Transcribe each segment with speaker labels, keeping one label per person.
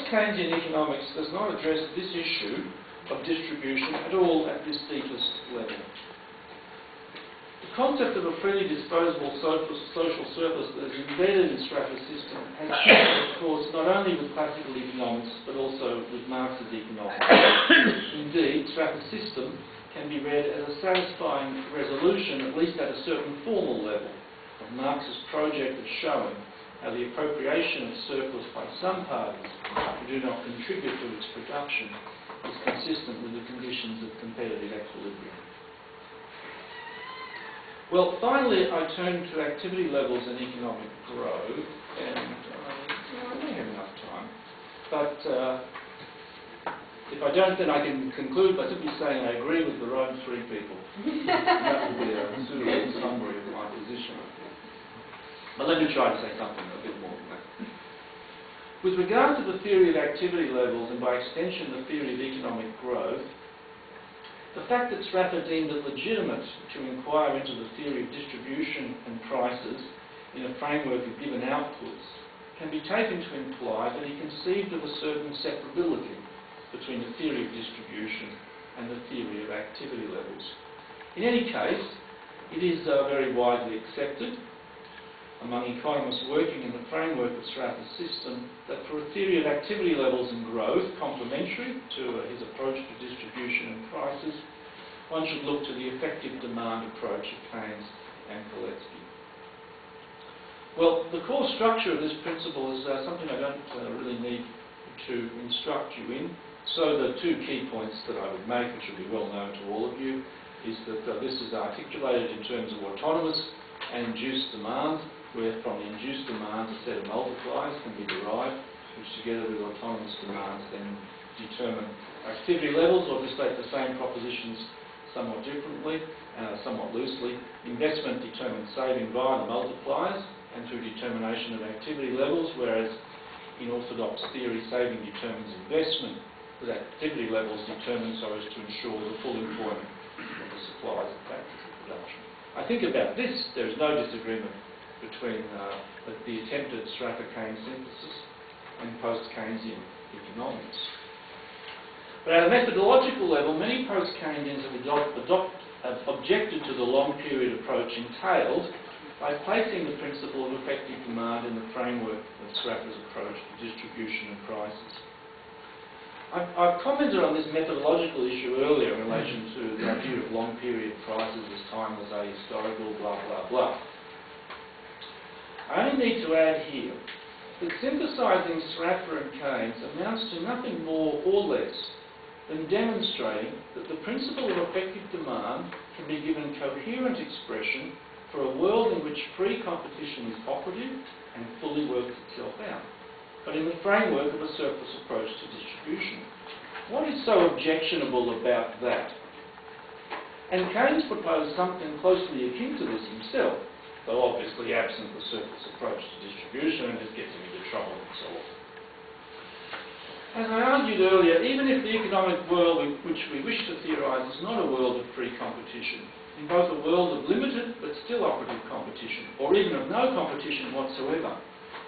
Speaker 1: Post-Keynesian economics does not address this issue of distribution at all at this deepest level. The concept of a freely disposable social surplus that is embedded in Straffer's system has shifted, of course, not only with classical economics but also with Marx's economics. Indeed, Straffer's system can be read as a satisfying resolution, at least at a certain formal level, of Marx's project of showing how the appropriation of surplus by some parties who do not contribute to its production is consistent with the conditions of competitive equilibrium. Well, finally, I turn to activity levels and economic growth, and I may have enough time, but if I don't, then I can conclude by simply saying I agree with the Rome 3 people. That would be a suitable summary of my position, I think. But let me try to say something a bit more than that. With regard to the theory of activity levels, and by extension the theory of economic growth, the fact that Straffer deemed it legitimate to inquire into the theory of distribution and prices in a framework of given outputs can be taken to imply that he conceived of a certain separability between the theory of distribution and the theory of activity levels. In any case, it is very widely accepted among economists working in the framework of Straffer's system that for a theory of activity levels and growth, complementary to his approach to distribution and prices, one should look to the effective demand approach of Keynes and Koletsky. Well, the core structure of this principle is something I don't really need to instruct you in. So the two key points that I would make, which will be well known to all of you, is that this is articulated in terms of autonomous and induced demand, where from the induced demand a set of multipliers can be derived, which together with autonomous demands then determine activity levels, or to state the same propositions somewhat differently, somewhat loosely. Investment determines saving via the multipliers and through determination of activity levels, whereas in orthodox theory saving determines investment, with activity levels determined so as to ensure the full employment of the supplies and factors of production. I think about this, there is no disagreement between the attempted Straffer-Keynes synthesis and post-Keynesian economics. But at a methodological level, many post-Keynesians have objected to the long period approach entailed by placing the principle of effective demand in the framework of Straffer's approach to distribution and prices. I've commented on this methodological issue earlier in relation to the idea of long period prices as timeless, ahistorical, blah, blah, blah. I only need to add here that synthesising Straffer and Keynes amounts to nothing more or less than demonstrating that the principle of effective demand can be given coherent expression for a world in which free competition is operative and fully works itself out, but in the framework of a surplus approach to distribution. What is so objectionable about that? And Keynes proposed something closely akin to this himself, though obviously absent the surplus approach to distribution, and this gets him into trouble and so on. As I argued earlier, even if the economic world which we wish to theorise is not a world of free competition, in both a world of limited but still operative competition, or even of no competition whatsoever,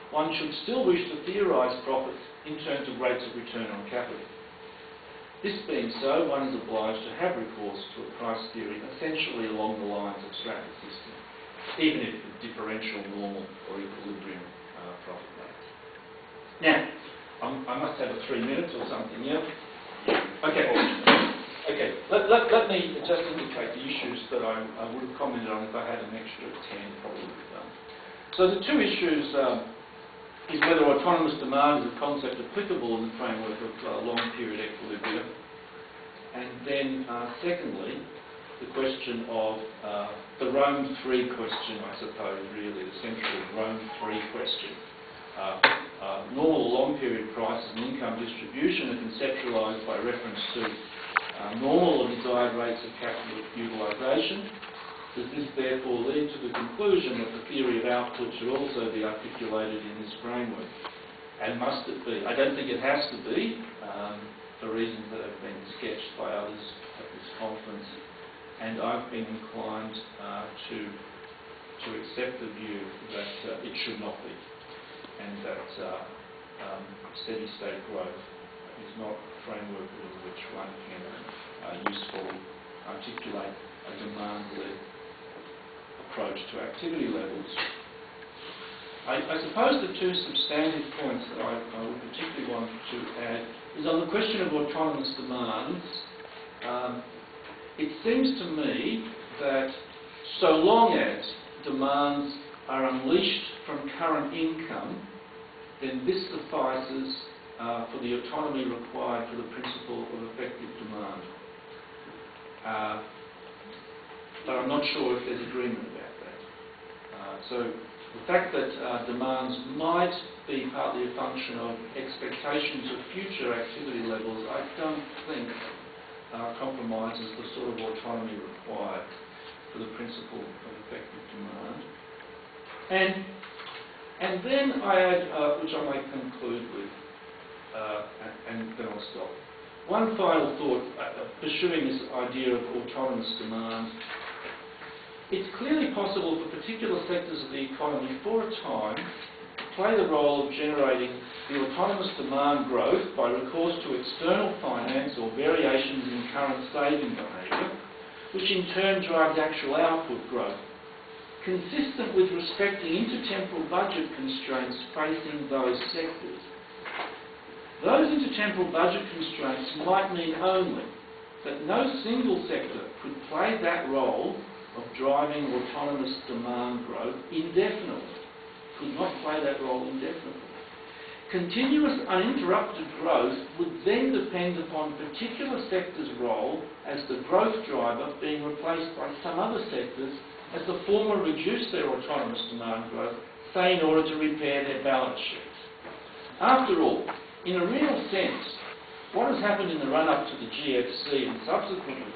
Speaker 1: one should still wish to theorise profits in terms of rates of return on capital. This being so, one is obliged to have recourse to a price theory essentially along the lines of Straffer's system, even if the differential, normal or equilibrium profit rates. Now, I must have a 3 minutes or something, yeah? Okay. Let me just indicate the issues that I would have commented on if I had an extra 10, probably. So the two issues is whether autonomous demand is a concept applicable in the framework of long period equilibrium, and then secondly, the question of the Rome 3 question, I suppose, really, the central Rome 3 question. Normal long period prices and income distribution are conceptualised by reference to normal or desired rates of capital utilisation. Does this therefore lead to the conclusion that the theory of output should also be articulated in this framework? And must it be? I don't think it has to be, for reasons that have been sketched by others at this conference. And I've been inclined to accept the view that it should not be, and that steady state growth is not a framework within which one can usefully articulate a demand-led approach to activity levels. I suppose the two substantive points that I would particularly want to add is on the question of autonomous demands. It seems to me that so long as demands are unleashed from current income, then this suffices for the autonomy required for the principle of effective demand. But I'm not sure if there's agreement about that. So the fact that demands might be partly a function of expectations of future activity levels, I don't think compromises the sort of autonomy required for the principle of effective demand. And then I add, which I might conclude with, and then I'll stop. One final thought, pursuing this idea of autonomous demand. It's clearly possible for particular sectors of the economy for a time to play the role of generating the autonomous demand growth by recourse to external finance or variations in current saving behaviour, which in turn drives actual output growth, consistent with respecting intertemporal budget constraints facing those sectors. Those intertemporal budget constraints might mean only that no single sector could play that role of driving autonomous demand growth indefinitely, could not play that role indefinitely. Continuous uninterrupted growth would then depend upon particular sectors' role as the growth driver being replaced by some other sectors as the former reduce their autonomous demand growth, say in order to repair their balance sheets. After all, in a real sense, what has happened in the run-up to the GFC and subsequently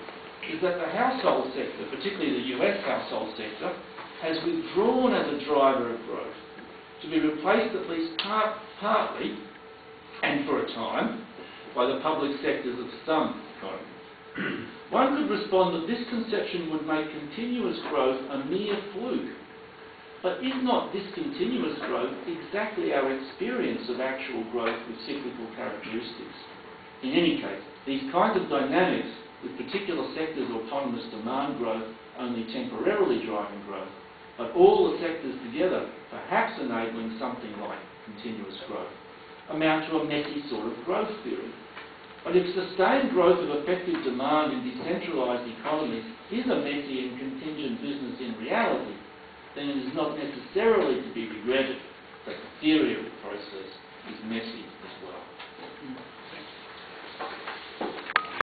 Speaker 1: is that the household sector, particularly the US household sector, has withdrawn as a driver of growth to be replaced at least partly and for a time by the public sectors of some economies. One could respond that this conception would make continuous growth a mere fluke. But is not this continuous growth exactly our experience of actual growth with cyclical characteristics? In any case, these kinds of dynamics with particular sectors' autonomous demand growth only temporarily driving growth, but all the sectors together perhaps enabling something like continuous growth, amount to a messy sort of growth theory. But if sustained growth of effective demand in decentralised economies is a messy and contingent business in reality, then it is not necessarily to be regretted that the theory